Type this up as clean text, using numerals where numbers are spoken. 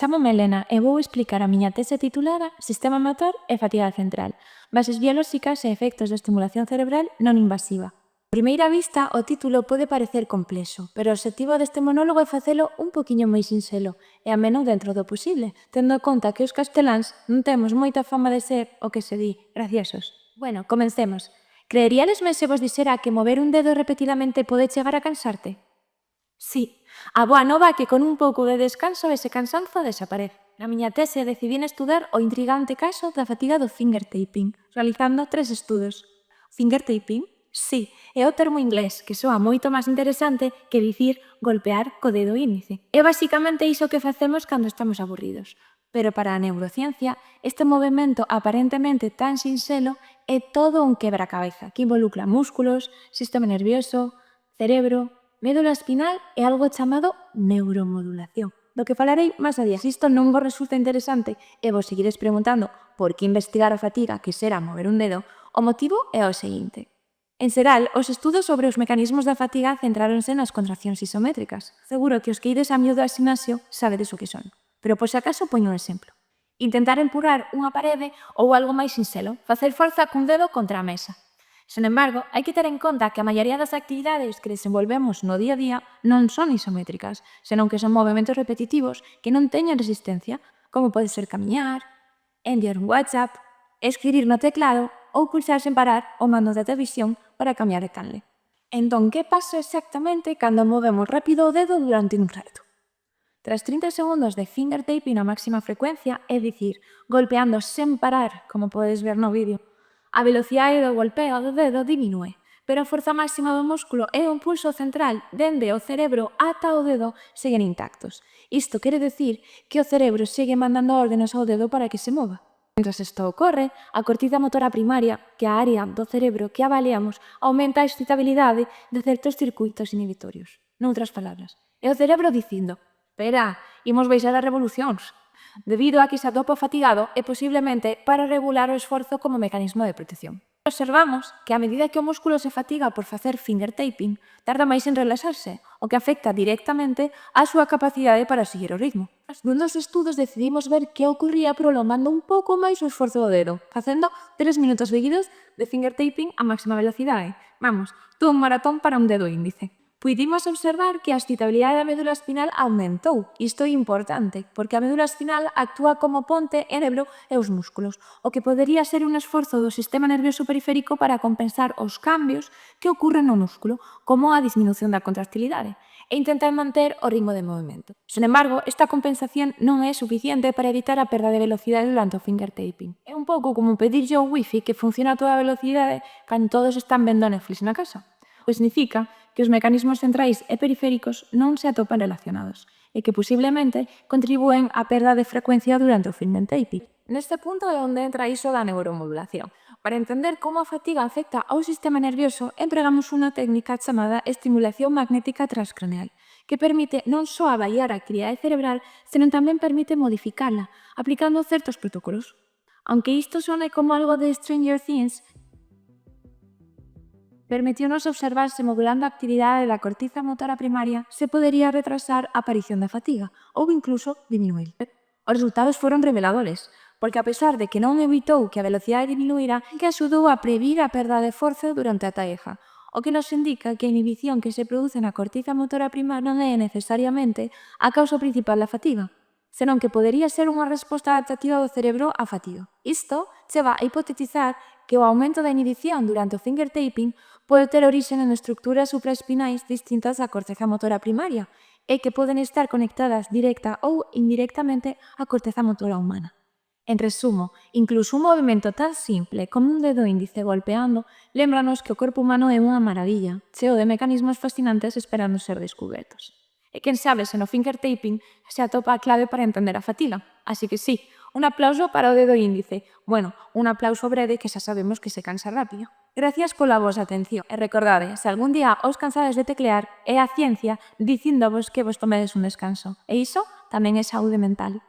Chámome Elena e vou explicar a miña tese titulada Sistema motor e fatiga central, bases biolóxicas e efectos de estimulación cerebral non invasiva. A primeira vista, o título pode parecer complexo, pero o obxectivo deste monólogo é facelo un poquinho máis sinxelo e ameno dentro do posible, tendo en conta que os casteláns non temos moita fama de ser o que se di graciosos. Bueno, comencemos. Creeríalesme se vos dixera que mover un dedo repetidamente pode chegar a cansarte? Sí, a boa nova é que con un pouco de descanso ese cansanzo desaparece. Na miña tese decidín estudar o intrigante caso da fatiga do fingertaping, realizando 3 estudos. Fingertaping? Sí, é o termo inglés que soa moito máis interesante que dicir golpear co dedo índice. É basicamente iso que facemos cando estamos aburridos. Pero para a neurociencia, este movimento aparentemente tan sinxelo é todo un quebracabeza que involucra músculos, sistema nervioso, cerebro, médula espinal e algo chamado neuromodulación, do que falarei máis adiante. Se isto non vos resulta interesante e vos seguides preguntando por que investigar a fatiga que será mover un dedo, o motivo é o seguinte. En xeral, os estudos sobre os mecanismos da fatiga centráronse nas contraccións isométricas. Seguro que os que ides a miúdo ao gimnasio sabedes o que son, pero por se acaso poño un exemplo. Intentar empurrar unha parede ou algo máis sinxelo, facer forza cun dedo contra a mesa. Sen embargo, hai que ter en conta que a maioría das actividades que desenvolvemos no día a día non son isométricas, senón que son movimentos repetitivos que non teñen resistencia, como pode ser camiñar, enviar un WhatsApp, escribir no teclado ou pulsar sen parar o mando da televisión para cambiar de canle. Entón, que pasa exactamente cando movemos rápido o dedo durante un rato? Tras 30 segundos de fingertaping a máxima frecuencia, é dicir, golpeando sen parar, como podes ver no vídeo, a velocidade do golpeo do dedo diminúe, pero a forza máxima do músculo e o impulso central dende o cerebro ata o dedo seguen intactos. Isto quere decir que o cerebro segue mandando órdenes ao dedo para que se mova. Mentras isto ocorre, a cortiza motora primaria, que é a área do cerebro que avaliamos, aumenta a excitabilidade de certos circuitos inhibitorios. Noutras palabras, é o cerebro dicindo: espera, imos baixar as revolucións. Debido a que se atopa fatigado e posiblemente para regular o esforzo como mecanismo de protección. Observamos que a medida que o músculo se fatiga por facer fingertaping, tarda máis en relaxarse, o que afecta directamente á súa capacidade para seguir o ritmo. Nun dos estudos decidimos ver que ocorría prolongando un pouco máis o esforzo do dedo, facendo 3 minutos seguidos de fingertaping a máxima velocidade. Vamos, todo un maratón para un dedo índice. Puidimos observar que a excitabilidade da médula espinal aumentou. Isto é importante, porque a médula espinal actúa como ponte entre o cerebro e os músculos, o que podería ser un esforzo do sistema nervioso periférico para compensar os cambios que ocurren no músculo, como a disminución da contractilidade, e intentar manter o ritmo de movimento. Sen embargo, esta compensación non é suficiente para evitar a perda de velocidade durante o fingertaping. É un pouco como pedirlle ao wifi que funciona a toda velocidade cando todos están vendo Netflix na casa. O que significa que os mecanismos centrais e periféricos non se atopan relacionados e que posiblemente contribúen á perda de frecuencia durante o fingertaping. Neste punto é onde entra iso da neuromodulación. Para entender como a fatiga afecta ao sistema nervioso, empregamos unha técnica chamada estimulación magnética transcraneal, que permite non só avaliar a actividade cerebral, senón tamén permite modificarla, aplicando certos protocolos. Aunque isto sone como algo de Stranger Things, permitiu-nos observar se modulando a actividade da cortiza motora primaria se podería retrasar a aparición da fatiga ou incluso diminuir. Os resultados foron reveladores, porque a pesar de que non evitou que a velocidade diminuíra, que axudou a previr a perda de forza durante a tarefa, o que nos indica que a inhibición que se produce na cortiza motora primaria non é necesariamente a causa principal da fatiga, senón que podería ser unha resposta adaptativa do cerebro á fatiga. Isto cheva a hipotetizar que o aumento da inhibición durante o fingertaping pode ter orixe en estructuras supraespinais distintas da corteza motora primaria e que poden estar conectadas directa ou indirectamente á corteza motora humana. En resumo, incluso un movimento tan simple como un dedo índice golpeando lembranos que o corpo humano é unha maravilla, cheo de mecanismos fascinantes esperando ser descubertos. E quen sabe se no fingertaping se atopa a clave para entender a fatiga. Así que sí, un aplauso para o dedo índice. Bueno, un aplauso breve que xa sabemos que se cansa rápido. Gracias pola vosa atención e recordade, se algún día os cansades de teclear, é a ciencia dicíndovos que vos tomedes un descanso. E iso tamén é saúde mental.